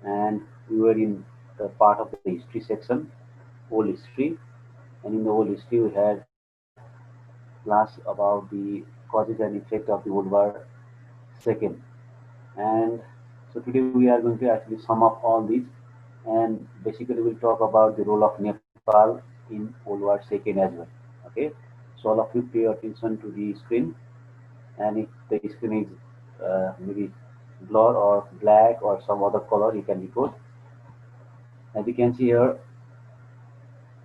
and we were in the part of the history section, old history, and in the old history we had class about the causes and effect of the World War II. And so today we are going to actually sum up all these, and basically we'll talk about the role of Nepal in World War II as well. Okay, so all of you pay attention to the screen, and if the screen is maybe blur or black or some other color, you can report. As you can see here,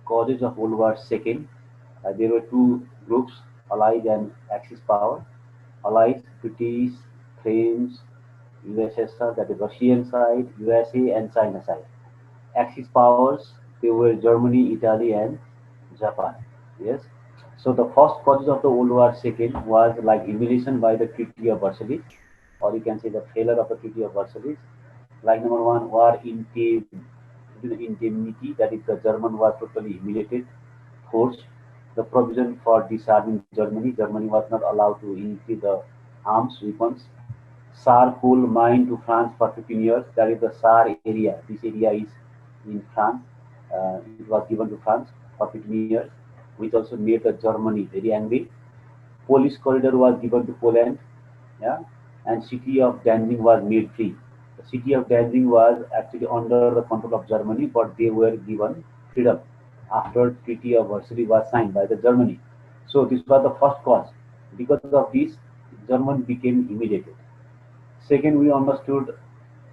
causes of World War II. There were two groups, Allied and Axis power. Allies, British, French, USSR, that is Russian side, USA and China side. Axis powers, they were Germany, Italy and Japan. Yes. So the first causes of the World War II was like humiliation by the Treaty of Versailles, or you can say the failure of the Treaty of Versailles. Like number one, war indemnity, that is the German was totally humiliated, forced. The provision for disarming Germany. Germany was not allowed to increase the arms, weapons. Saar coal mine to France for 15 years. That is the Saar area. This area is in France. It was given to France for 15 years, which also made the Germany very angry. Polish corridor was given to Poland, yeah, and city of Danzig was made free. The city of Danzig was actually under the control of Germany, but they were given freedom after Treaty of Versailles was signed by the Germany. So this was the first cause. Because of this, German became humiliated. Second, we understood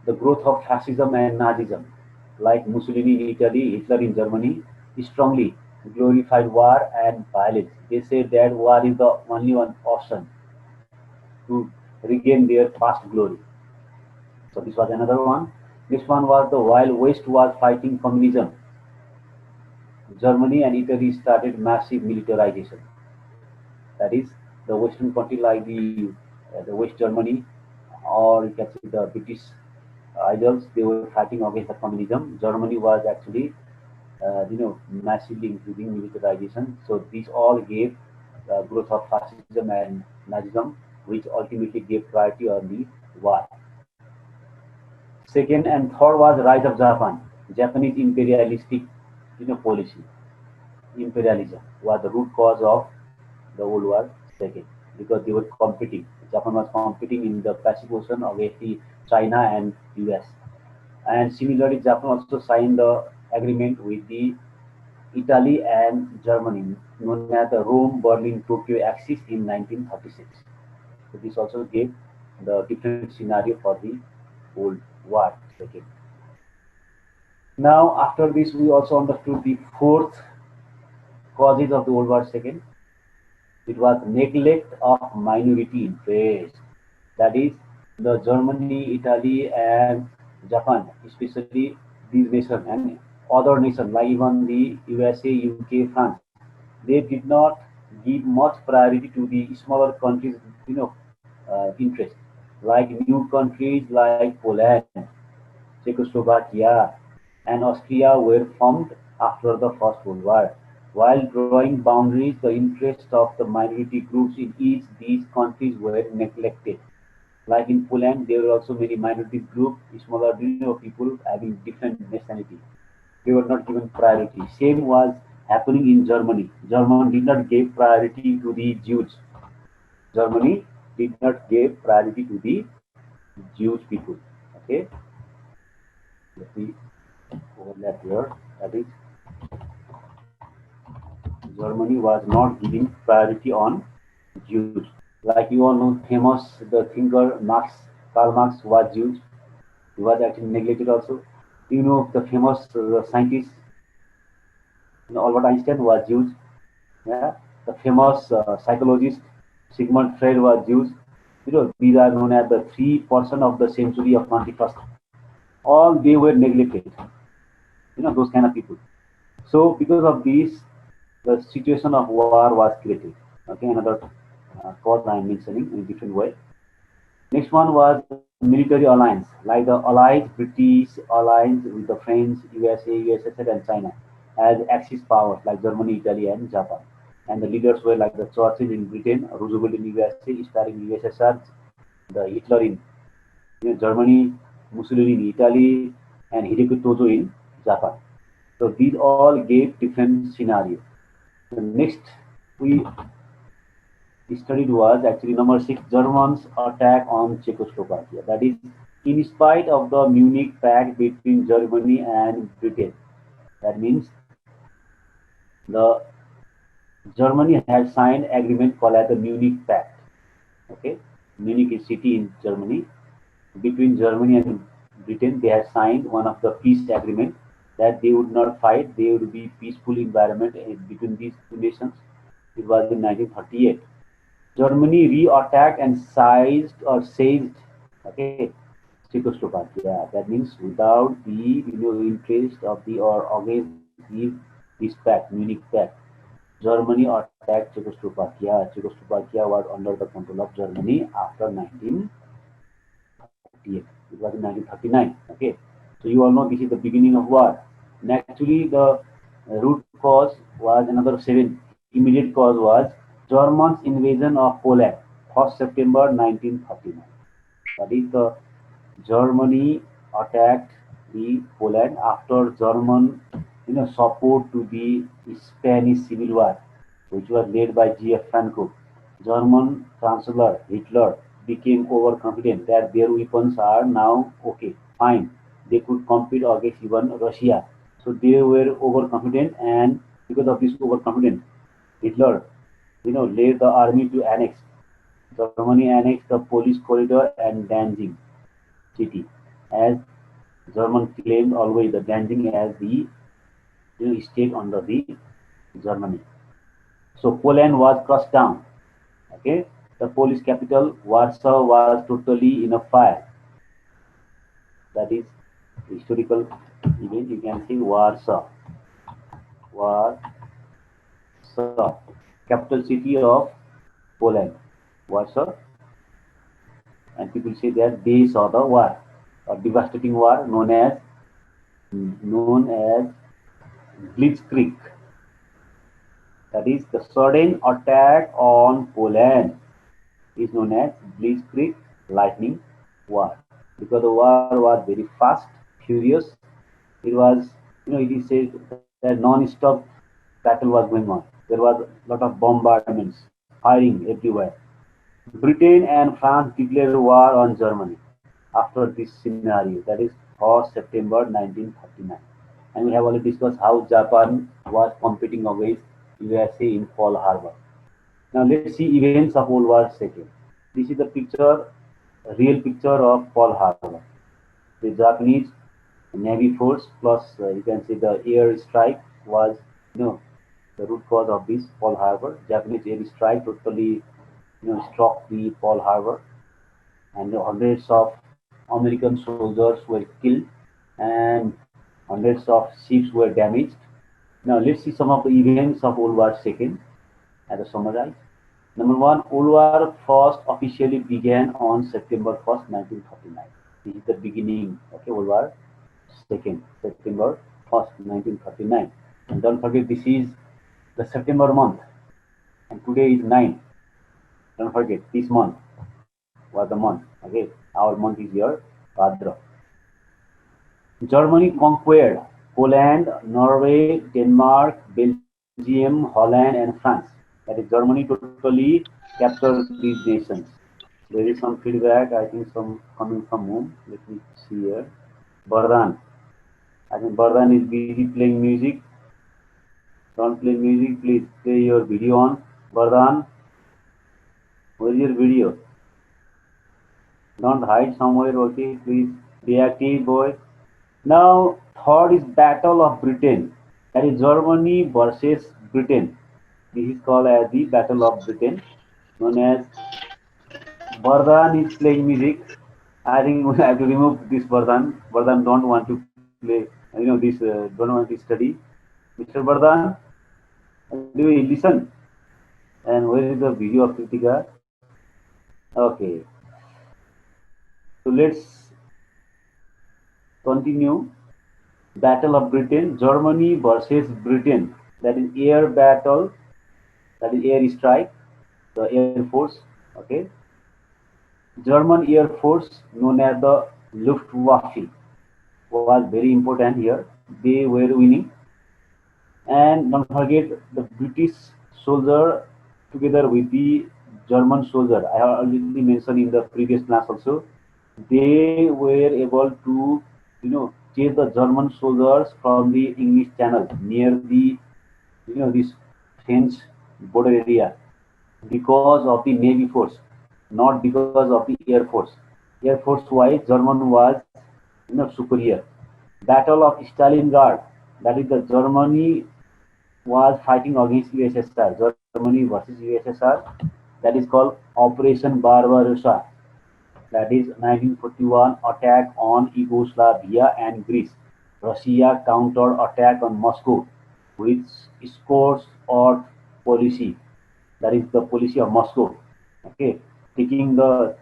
the growth of fascism and Nazism, like Mussolini in Italy, Hitler in Germany, strongly glorified war and violence. They said that war is the only one option to regain their past glory. So this was another one. This one was the while West was fighting communism, Germany and Italy started massive militarization. That is, the Western country like the West Germany, or you can say the British idols, they were fighting against the communism. Germany was actually, massively increasing militarization. So these all gave growth of fascism and Nazism, which ultimately gave priority on the war. Second and third was rise of Japan. Japanese imperialistic, policy. Imperialism was the root cause of the World War II because they were competing. Japan was competing in the Pacific Ocean against the China and US. And similarly, Japan also signed the agreement with the Italy and Germany, known as the Rome, Berlin, Tokyo Axis in 1936. So this also gave the different scenario for the World War II. Now, after this, we also understood the fourth causes of the World War II. It was neglect of minority interest. That is, the Germany, Italy, and Japan, especially these nations and other nations like even the USA, UK, France, they did not give much priority to the smaller countries, interest. Like new countries like Poland, Czechoslovakia, and Austria were formed after the First World War. While drawing boundaries, the interests of the minority groups in each these countries were neglected. Like in Poland, there were also many minority groups, smaller people having different nationality. They were not given priority. Same was happening in Germany. Germany did not give priority to the Jews. Germany did not give priority to the Jewish people. Okay, let me overlap here. That is, Germany was not giving priority on Jews. Like you all know, famous the thinker Marx, Karl Marx was Jewish. He was actually neglected also. The famous scientist, Albert Einstein was Jewish. Yeah, the famous psychologist Sigmund Freud was Jews. These are known as the 3% of the century of 21st. All they were neglected. Those kind of people. So because of this, the situation of war was created. Okay, another cause I am mentioning in a different way. Next one was military alliance, like the Allied British alliance with the French, USA, USSR, and China, as Axis powers like Germany, Italy, and Japan. And the leaders were like the Churchill in Britain, Roosevelt in USA, Stalin in USSR, the Hitler in Germany, Mussolini in Italy, and Hideki Tojo in Japan. So these all gave different scenarios. The next we studied was actually number 6, Germans attack on Czechoslovakia. That is, in spite of the Munich Pact between Germany and Britain. That means the Germany has signed agreement called as the Munich Pact. Okay, Munich is city in Germany. Between Germany and Britain, they have signed one of the peace agreement that they would not fight. They would be peaceful environment between these two nations. It was in 1938. Germany re-attacked and seized, okay, Czechoslovakia. That means without the interest of the or against the peace pact, Munich Pact. Germany attacked Czechoslovakia. Czechoslovakia was under the control of Germany after 1938. It was in 1939. Okay, so you all know this is the beginning of war. And actually, the root cause was another 7. Immediate cause was Germans' invasion of Poland, 1st September 1939. That is, the Germany attacked the Poland after German support to the Spanish Civil War, which was led by G.F. Franco. German Chancellor Hitler became overconfident that their weapons are now okay, fine. They could compete against even Russia. So they were overconfident, and because of this overconfidence, Hitler, led the army to annex. Germany annexed the Polish corridor and Danzig city, as German claimed always the Danzig as the state under the Germany. So Poland was crushed down. Okay, the Polish capital Warsaw was totally in a fire. That is historical event. You can see Warsaw, capital city of Poland, Warsaw, and people say that they saw the war, a devastating war known as Blitzkrieg. That is, the sudden attack on Poland is known as Blitzkrieg lightning war, because the war was very fast, furious. It was, it is said that non-stop battle was going on. There was a lot of bombardments, firing everywhere. Britain and France declared war on Germany after this scenario. That is 1st September 1939. And we have already discussed how Japan was competing against USA in Pearl Harbor. Now let's see events of World War II. This is the picture, a real picture of Pearl Harbor. The Japanese Navy force plus you can say the air strike was the root cause of this Pearl Harbor. Japanese air strike totally struck the Pearl Harbor, and hundreds of American soldiers were killed and hundreds of ships were damaged. Now let's see some of the events of World War II as a summarize. Number 1, World War first officially began on September 1st, 1939. This is the beginning. Okay, World War II, September 1st, 1939. And don't forget, this is the September month, and today is 9. Don't forget, this month was the month. Okay, our month is here, Bhadra. Germany conquered Poland, Norway, Denmark, Belgium, Holland, and France. That is, Germany totally captured these nations. There is some feedback, I think, some coming from whom? Let me see here. Bardhan. I think Bardhan is busy playing music. Don't play music, please play your video on. Bardhan, where is your video? Don't hide somewhere, okay? Please be active, boy. Now, third is Battle of Britain. That is Germany versus Britain. This is called as the Battle of Britain, known as Bardhan is playing music. I think we have to remove this Bardhan. Bardhan don't want to play, don't want to study. Mr. Bardhan, do we listen? And where is the video of Kritika? Okay. So let's continue. Battle of Britain, Germany versus Britain. That is air battle, that is air strike, the air force. Okay. German Air Force, known as the Luftwaffe. was very important here. They were winning. And don't forget the British soldier together with the German soldier. I have already mentioned in the previous class also. They were able to, chase the German soldiers from the English Channel near the, this French border area because of the Navy force, not because of the Air Force. Air Force wise, German was, superior. Battle of Stalingrad, that is the Germany was fighting against USSR, Germany versus USSR. That is called Operation Barbarossa. That is 1941 attack on Yugoslavia and Greece. Russia counter attack on Moscow with scores or policy. That is the policy of Moscow. Okay, taking the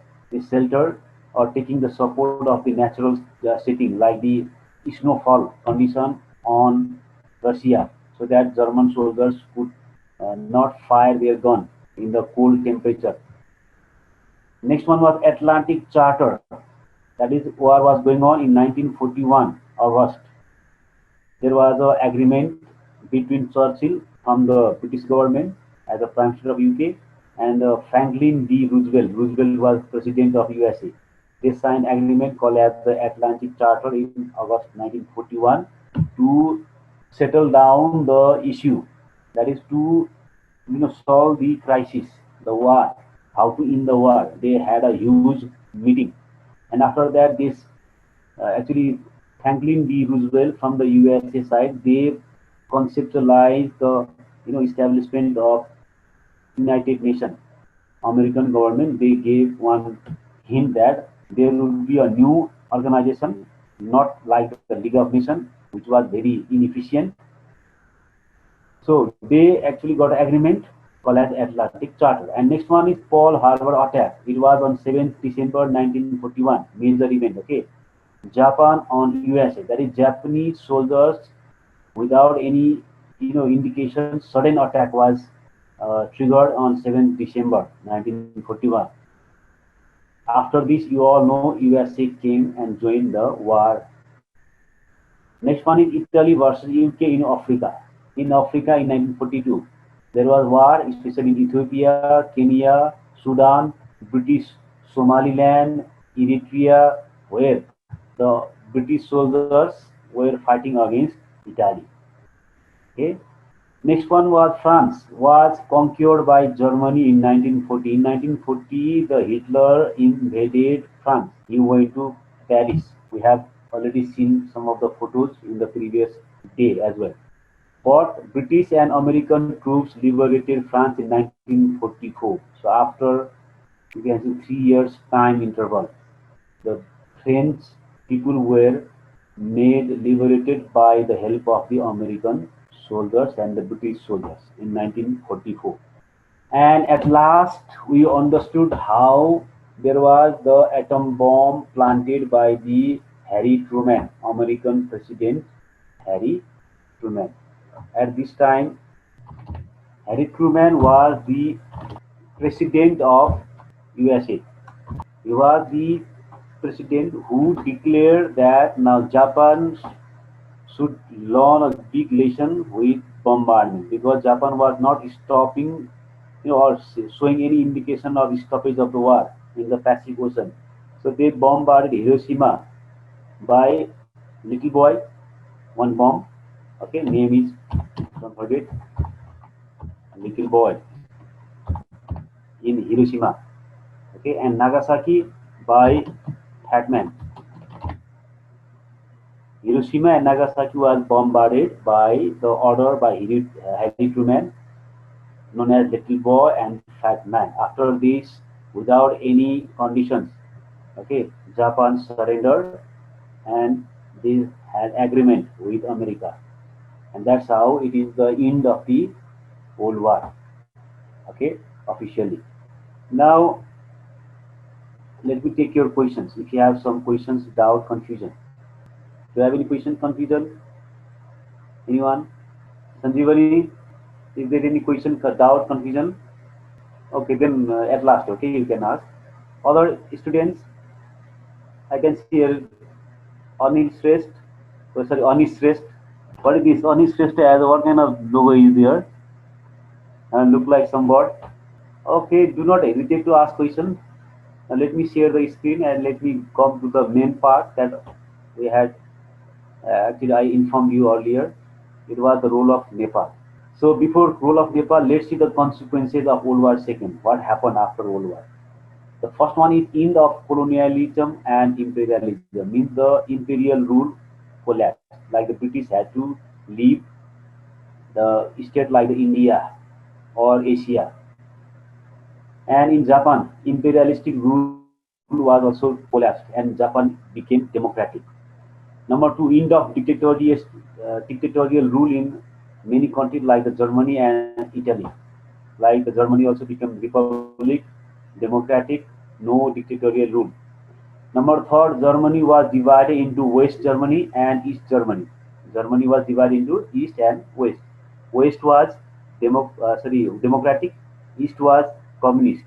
shelter or taking the support of the natural setting like the snowfall condition on Russia, so that German soldiers could not fire their gun in the cold temperature. Next one was Atlantic Charter. That is, war was going on in 1941 August. There was an agreement between Churchill from the British government as a Prime Minister of UK and Franklin D. Roosevelt. Roosevelt was President of USA. They signed agreement called as the Atlantic Charter in August 1941 to settle down the issue. That is to solve the crisis, the war, how to end the war. They had a huge meeting, and after that, this actually Franklin D. Roosevelt from the USA side, they conceptualized the establishment of United Nations. American government, they gave one hint that there would be a new organization, not like the League of Nations, which was very inefficient. So they actually got an agreement called as Atlantic Charter. And next one is Pearl Harbor attack. It was on 7th December 1941, major event. Okay, Japan on USA. That is Japanese soldiers without any indication. Sudden attack was triggered on 7th December 1941. After this, you all know USA came and joined the war. Next one is Italy versus UK in Africa. In Africa in 1942, there was war, especially in Ethiopia, Kenya, Sudan, British Somaliland, Eritrea, where the British soldiers were fighting against Italy. Okay. Next one was France was conquered by Germany in 1940. In 1940, the Hitler invaded France. He went to Paris. We have already seen some of the photos in the previous day as well. But British and American troops liberated France in 1944. So after you can see 3 years time interval, the French people were made liberated by the help of the American soldiers and the British soldiers in 1944. And at last, we understood how there was the atom bomb planted by the Harry Truman, American President Harry Truman. At this time, Harry Truman was the president of USA. He was the president who declared that now Japan should learn a big lesson with bombardment because Japan was not stopping or showing any indication of stoppage of the war in the Pacific Ocean. So they bombarded Hiroshima by little boy, one bomb. Okay, name is, don't forget, little boy in Hiroshima. Okay, and Nagasaki by Fat Man. Hiroshima and Nagasaki was bombarded by the order by Harry Truman, known as Little Boy and Fat Man. After this, without any conditions, okay, Japan surrendered and they had agreement with America, and that's how it is the end of the Cold War. Okay, officially. Now, let me take your questions. If you have some questions, doubt, confusion. Do you have any question, confusion? Anyone? Sanjeevani, is there any question, doubt, confusion? Okay, then at last, okay, you can ask. Other students, I can see here Anil Shrestha. Oh, sorry, Anishrest. What is this? Anishrest as what kind of logo is there? And look like some bot. Okay, do not hesitate to ask question. Let me share the screen and let me come to the main part that we had. Actually, I informed you earlier. It was the role of Nepal. So before role of Nepal, let's see the consequences of World War II. What happened after World War? The first one is end of colonialism and imperialism. Means the imperial rule collapsed. Like the British had to leave the state like the India or Asia. And in Japan, imperialistic rule was also collapsed and Japan became democratic. Number two, end of dictatorial rule in many countries like the Germany and Italy. Like the Germany also became republic, democratic, no dictatorial rule. Number third, Germany was divided into West Germany and East Germany. Germany was divided into East and West. West was democratic, East was communist.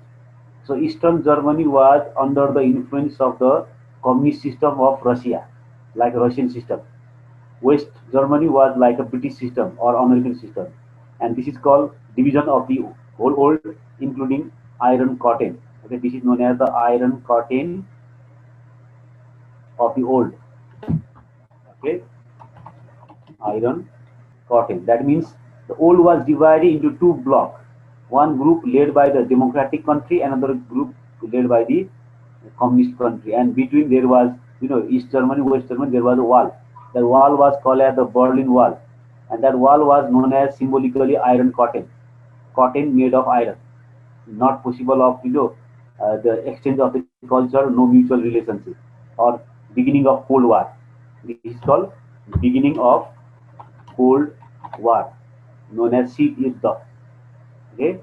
So Eastern Germany was under the influence of the communist system of Russia, like Russian system. West Germany was like a British system or American system, and this is called division of the whole world, including Iron Curtain. Okay, this is known as the Iron Curtain of the old. Okay, Iron Curtain. That means the old was divided into two blocks. One group led by the democratic country, another group led by the communist country, and between there was, East Germany, West Germany, there was a wall. That wall was called as the Berlin Wall, and that wall was known as symbolically Iron Curtain, curtain made of iron. Not possible of the exchange of the culture, no mutual relationship, or beginning of Cold War. This is called beginning of Cold War, known as Sheet Yuddha. Okay,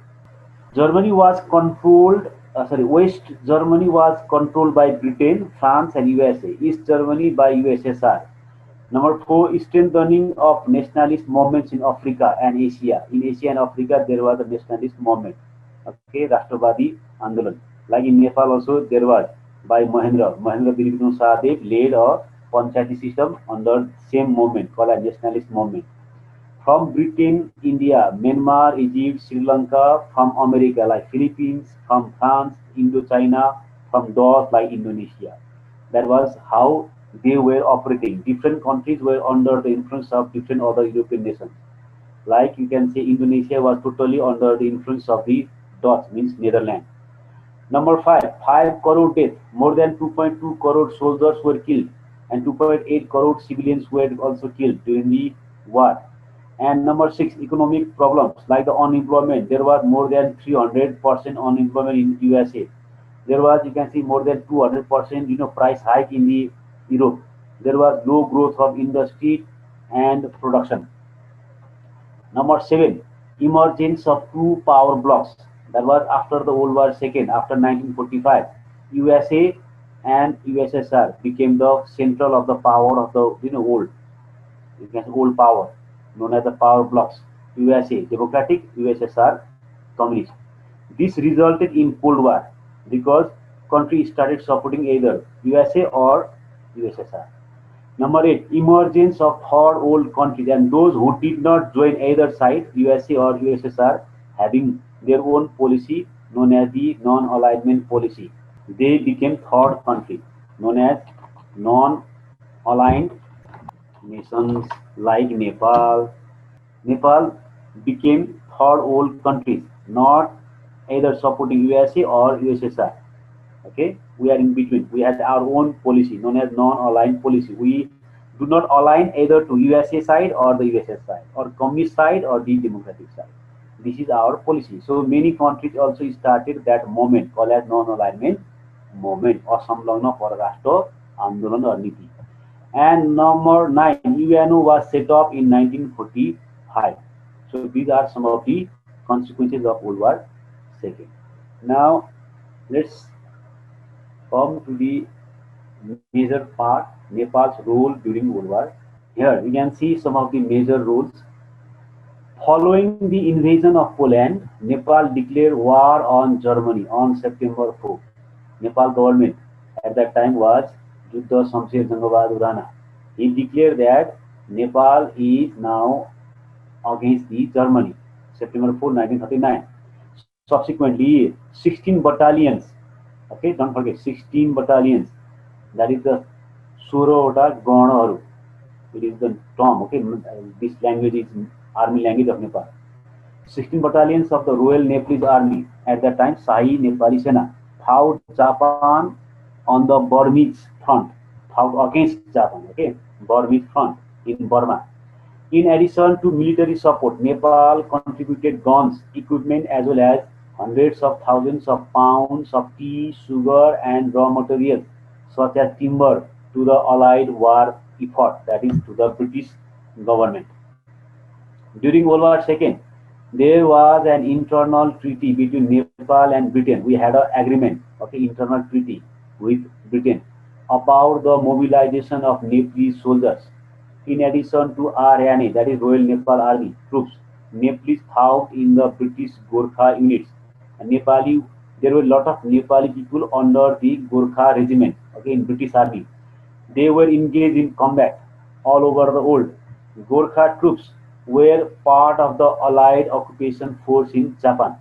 Germany was controlled. West Germany was controlled by Britain, France, and USA. East Germany by USSR. Number four, strengthening of nationalist movements in Africa and Asia. In Asia and Africa, there was a nationalist movement. Okay, Rashtrabadi Andolan. Like in Nepal also, there was by Mahendra Biribino Sahadev led a panchayati system under same movement called a nationalist movement. From Britain, India, Myanmar, Egypt, Sri Lanka, from America like Philippines, from France, Indochina, from DOS like Indonesia. That was how they were operating. Different countries were under the influence of different other European nations. Like you can say Indonesia was totally under the influence of the DOS, means Netherlands. Number five, 5 crore deaths. More than 2.2 crore soldiers were killed, and 2.8 crore civilians were also killed during the war. And number six, economic problems like the unemployment. There was more than 300% unemployment in USA. There was, you can see, more than 200% price hike in the Europe. There was low growth of industry and production. Number seven, emergence of two power blocks. That was after the World War II, after 1945. USA and USSR became the central of the power of the old, you can say old power, known as the power blocks. USA democratic, USSR communist. This resulted in Cold War because countries started supporting either USA or USSR. Number eight, emergence of third world countries and those who did not join either side, USA or USSR, having their own policy known as the non-alignment policy. They became third country known as non-aligned nations like Nepal. Nepal became third world countries, not either supporting USA or USSR. Okay, we are in between. We had our own policy known as non-aligned policy. We do not align either to USA side or the USS side, or communist side or the democratic side. This is our policy. So many countries also started that movement called as non-alignment movement or Samlagna Pararashtra Andolan or Niti. And number nine, UNO was set up in 1945. So these are some of the consequences of World War II. Now let's come to the major part, Nepal's role during World War. Here we can see some of the major roles. Following the invasion of Poland, Nepal declared war on Germany on September 4. Nepal government at that time was Yuddha Shamsher Janga Bahadur Rana. He declared that Nepal is now against the Germany. September 4, 1939. Subsequently, 16 battalions, okay, don't forget 16 battalions, that is the Surota Ganaharu. It is the term, okay, this language is army language of Nepal. 16 battalions of the Royal Nepalese Army at that time, Shahi Nepali Sena, fought Japan on the Burmese front, fought against Japan, okay, Burmese front in Burma. In addition to military support, Nepal contributed guns, equipment, as well as hundreds of thousands of pounds of tea, sugar, and raw materials, such as timber, to the Allied war effort, that is, to the British government. During World War II, there was an internal treaty between Nepal and Britain. We had an agreement, okay, internal treaty with Britain about the mobilization of Nepalese soldiers. In addition to RNA, that is Royal Nepal Army troops, Nepalese fought in the British Gorkha units. And Nepali, there were a lot of Nepali people under the Gorkha regiment, okay, in British Army. They were engaged in combat all over the world. Gorkha troops were part of the Allied occupation force in Japan.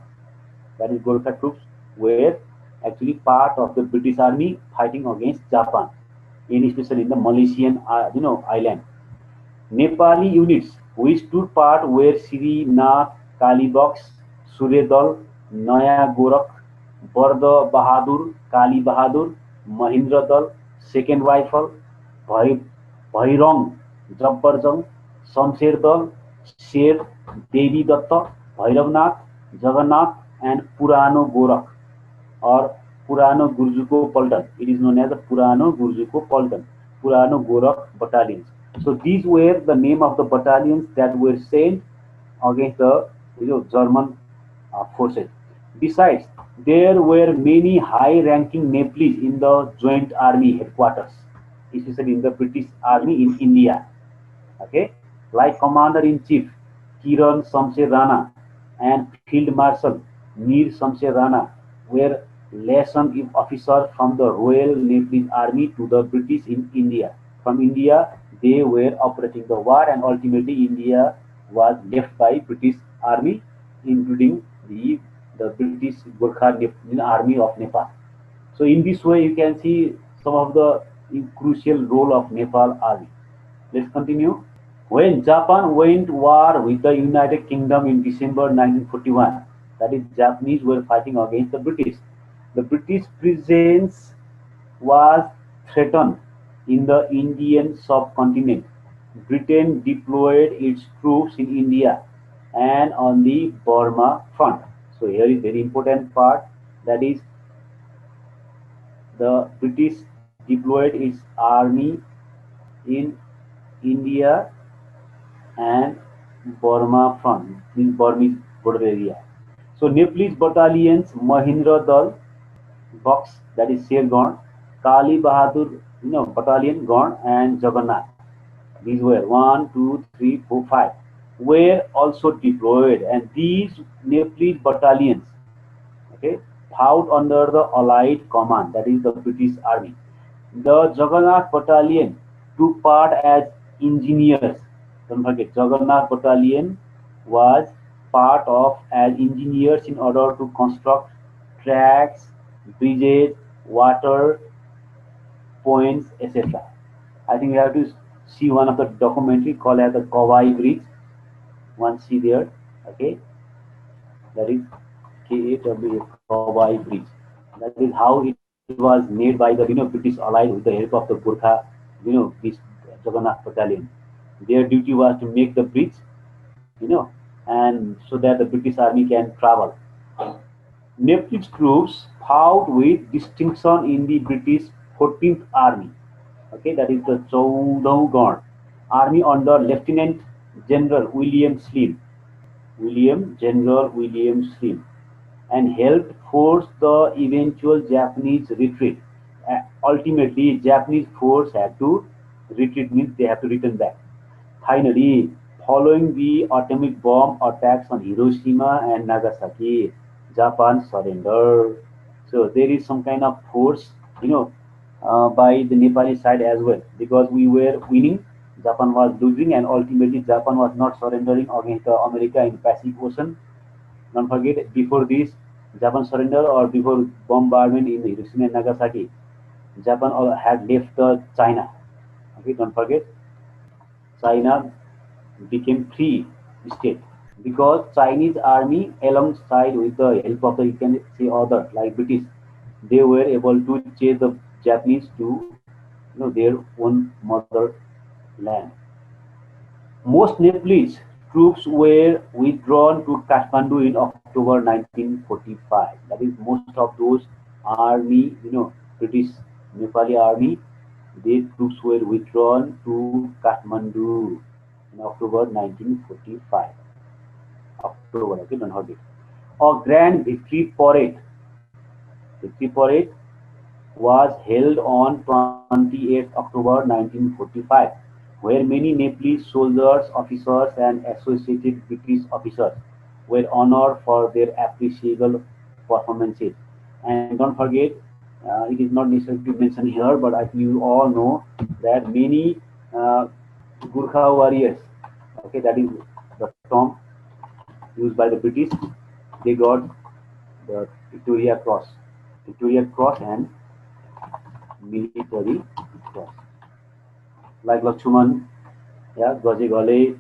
That is, Gorkha troops were actually part of the British Army fighting against Japan, in especially in the Malaysian, island. Nepali units which took part were Sri Nath Kalibox, Suryadal, Naya Gorakh, Barda Bahadur, Kali Bahadur, Mahindra Dal, Second Rifle, Bhai, Bhairang, Jabbarjang, Shamsher Dal, Sher, Devi Datta, Bhairavnath, Jagannath, and Purano Gorakh or Purano Gurjuko Paltan. It is known as the Purano Gurjuko Paltan, Purano Gorakh battalions. So these were the name of the battalions that were sent against the German forces. Besides, there were many high-ranking Nepalese in the Joint Army headquarters, especially in the British Army in India. Okay, like Commander-in-Chief Kiran Shamsher Rana and Field Marshal Mir Shamsher Rana were liaison officers from the Royal Nepalese Army to the British in India. From India, they were operating the war, and ultimately India was left by British Army, including the British Gurkha Army of Nepal. So in this way, you can see some of the crucial role of Nepal Army. Let's continue. When Japan went war with the United Kingdom in December 1941, that is, Japanese were fighting against the British. The British presence was threatened in the Indian subcontinent. Britain deployed its troops in India and on the Burma front. So here is very important part, that is, the British deployed its army in India and Burma front, in Burmese border area. So Nepalese battalions Mahindra Dal, Box, that is Shergone, Kali Bahadur, battalion Gone, and Jagannath. These were 1, 2, 3, 4, 5 were also deployed, and these Nepalese battalions, okay, fought under the Allied command, that is the British Army. The Jagannath battalion took part as engineers. Don't forget, Jagannath battalion was part of as engineers in order to construct tracks, bridges, water points, etc. I think we have to see one of the documentary called as the Kawai Bridge. One see there, okay, that is KAW, Kawai Bridge. That is how it was made by the British Allied with the help of the Gurkha, this Jagannath battalion. Their duty was to make the bridge, and so that the British Army can travel. Nepalese troops fought with distinction in the British 14th Army. Okay, that is the Chowdhughar Army under Lieutenant General William Slim. General William Slim, and helped force the eventual Japanese retreat. Ultimately, Japanese force had to retreat, means they have to return back. Finally, following the atomic bomb attacks on Hiroshima and Nagasaki, Japan surrendered. So there is some kind of force, by the Nepali side as well, because we were winning Japan was losing, and ultimately Japan was not surrendering against America in Pacific Ocean. Don't forget, before this Japan surrender or before bombardment in Hiroshima and Nagasaki, Japan had left China. Okay, don't forget, China became free state because Chinese army, alongside with the help of the, you can say, others like British, they were able to chase the Japanese to, their own motherland. Most Nepalese troops were withdrawn to Kathmandu in October 1945. That is, most of those army, British Nepali army, their troops were withdrawn to Kathmandu in October 1945. October, okay, don't forget. A grand victory parade was held on 28 October 1945, where many Nepalese soldiers, officers, and associated British officers were honored for their appreciable performances. And don't forget, it is not necessary to mention here, but I think you all know that many uh, Gurkha warriors, okay, that is the term used by the British, they got the Victoria Cross and military cross. Like Lakshman, yeah, Gaje Gale,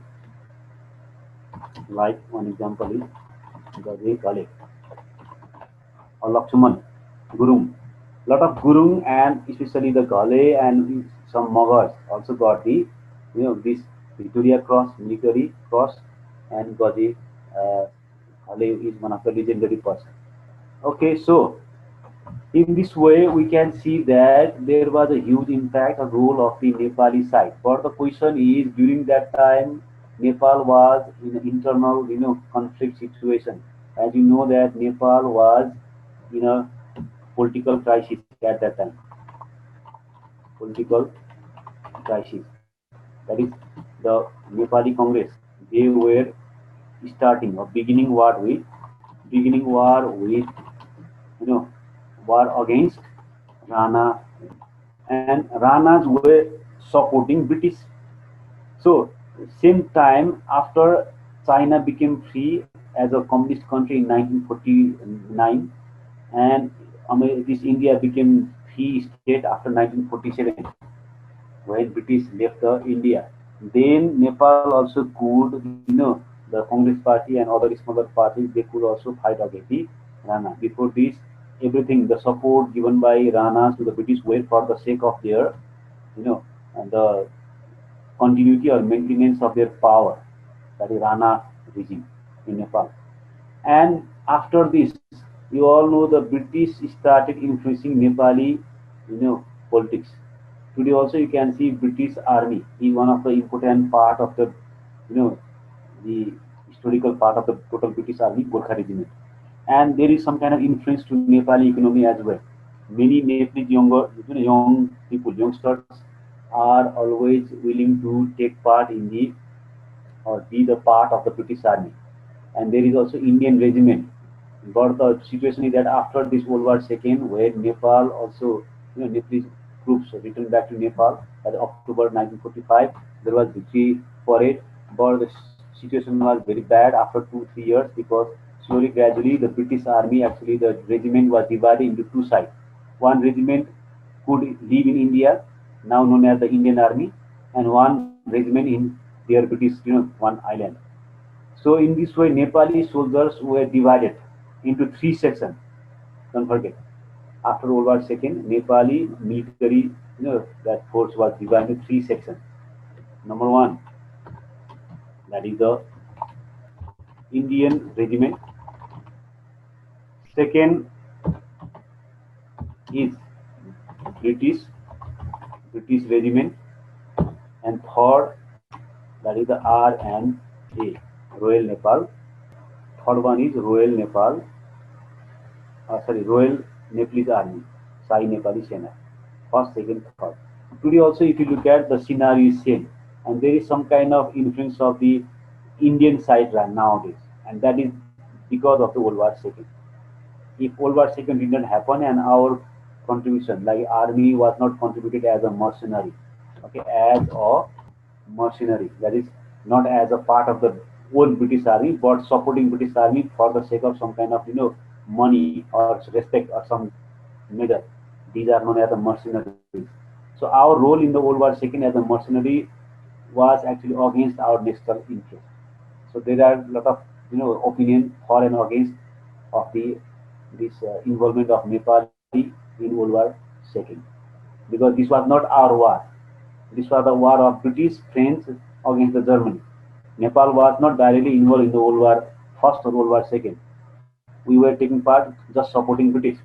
like one example is Gaje Gale or Lakshman, Gurung. Lot of Gurung and especially the Gale and some Mughals also got the, this Victoria Cross, military cross, and Gaje Gale is one of the legendary person. Okay, so in this way, we can see that there was a huge impact or role of the Nepali side. But the question is, during that time, Nepal was in an internal, conflict situation. As you know that Nepal was in a political crisis at that time. Political crisis. That is the Nepali Congress. They were starting or beginning war with, you know war against Rana, and Ranas were supporting British. So same time after China became free as a communist country in 1949, and this India became free state after 1947 when British left India. Then Nepal also could, the Congress party and other smaller parties, they could also fight against the Rana. Before this, everything, the support given by Ranas to the British were for the sake of their, and the continuity or maintenance of their power, that is Rana regime in Nepal. And after this, you all know the British started influencing Nepali, politics. Today also you can see British Army is one of the important part of the, you know, the historical part of the total British Army, Gorkha Regiment. And there is some kind of influence to Nepali economy as well. Many Nepalese young people, youngsters, are always willing to take part in the or be the part of the British Army. And there is also Indian regiment. But the situation is that after this World War II, where Nepal also, Nepalese troops returned back to Nepal at October 1945, there was victory parade. But the situation was very bad after 2 3 years because slowly, gradually, the British Army, actually the regiment was divided into two sides. One regiment could live in India, now known as the Indian Army, and one regiment in their British, one island. So in this way, Nepali soldiers were divided into three sections. Don't forget, after World War II, Nepali military, that force was divided into three sections. Number one, that is the Indian regiment. Second is British British regiment, and third, that is the RNA, Royal Nepal. Third one is Royal Nepalese Army, Sai Nepali Sena. First, second, third. Today also, if you look at the scenario is same, and there is some kind of influence of the Indian side right nowadays, and that is because of the World War II. If World War II didn't happen and our contribution, like army was not contributed as a mercenary, okay, as a mercenary, that is not as a part of the old British army, but supporting British army for the sake of some kind of money or respect or some medal. These are known as the mercenaries. So our role in the World War II as a mercenary was actually against our national interest. So there are a lot of opinion for and against of the this involvement of Nepali in World War II, because this was not our war. This was the war of British French against the Germany. Nepal was not directly involved in the World War First or World War Second. We were taking part just supporting British.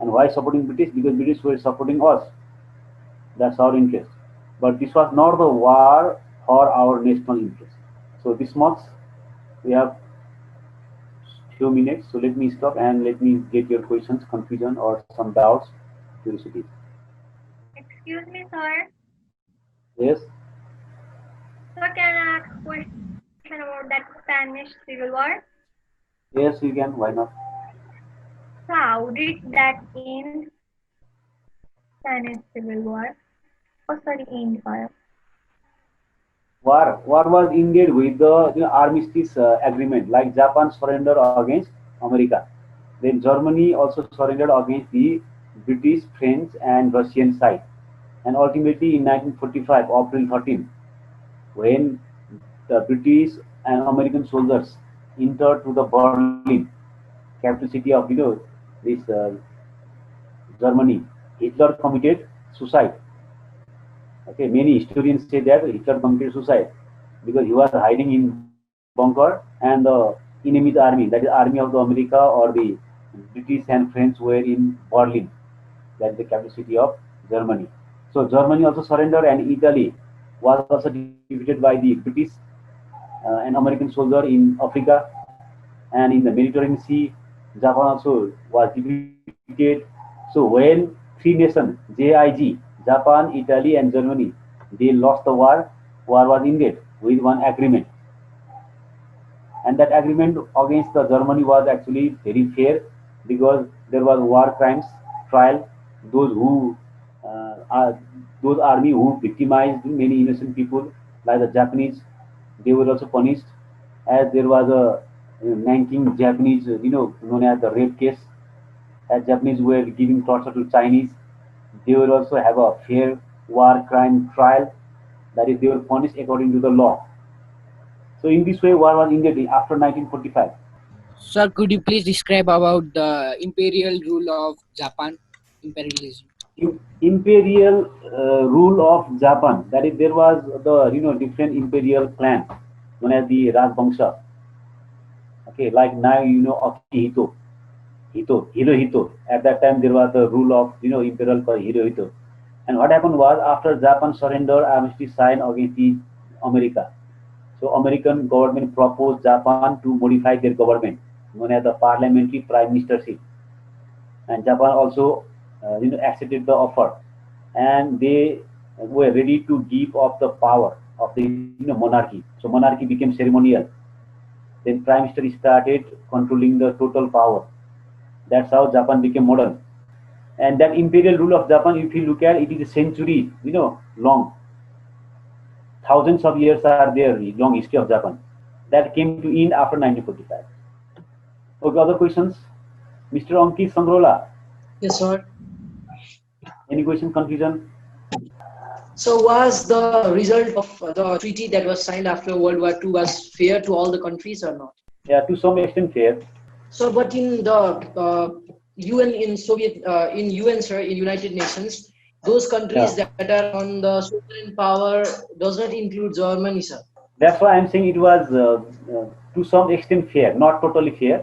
And why supporting British? Because British were supporting us. That's our interest. But this was not the war for our national interest. So this much we have few minutes. So let me stop and let me get your questions, confusion, or some doubts, curiosity. Excuse me, sir. Yes, So can I ask a question about that Spanish Civil War? yes, you can. Why not? So how did that end? Spanish Civil War. Oh, sorry, end war. War was ended with the armistice agreement, like Japan surrendered against America. Then Germany also surrendered against the British, French, and Russian side. And ultimately, in 1945, April 13, when the British and American soldiers entered to the Berlin, capital city of this Germany, Hitler committed suicide. Okay, many historians say that Hitler committed suicide because he was hiding in bunker and the enemy's army, that is army of the America or the British and French were in Berlin, that is the capital city of Germany. So Germany also surrendered and Italy was also defeated by the British and American soldier in Africa and in the Mediterranean Sea. Japan also was defeated. So when three nations, JIG, Japan, Italy, and Germany, they lost the war, war was ended with one agreement. And that agreement against the Germany was actually very fair because there was war crimes trial. Those who are those army who victimized many innocent people, like the Japanese, they were also punished. As there was a Nanking Japanese, known as the rape case, as Japanese were giving torture to Chinese, they will also have a fair war crime trial. That is, they were punished according to the law. So in this way, war was ended after 1945. Sir, could you please describe about the imperial rule of Japan? Imperialism. Imperial rule of Japan. That is, there was the different imperial clan known as the Rajbangsa. Okay, like now Akihito, Hirohito. At that time, there was the rule of imperial called Hirohito. And what happened was after Japan surrendered, armistice signed against the America. So American government proposed Japan to modify their government, known as the parliamentary prime ministership. And Japan also accepted the offer, and they were ready to give up the power of the monarchy. So monarchy became ceremonial. Then prime minister started controlling the total power. That's how Japan became modern. And that imperial rule of Japan, if you look at it, is a century long. Thousands of years are there, long history of Japan. That came to end after 1945. Okay, other questions? Mr. Ankit Sangrola, Yes, sir. any question, confusion? So was the result of the treaty that was signed after World War II was fair to all the countries or not? Yeah, to some extent fair. So, but in the UN, in Soviet, in UN, sir, in United Nations, those countries Yeah. that are on the sovereign power does not include Germany, sir. That's why I'm saying it was to some extent fair, not totally fair.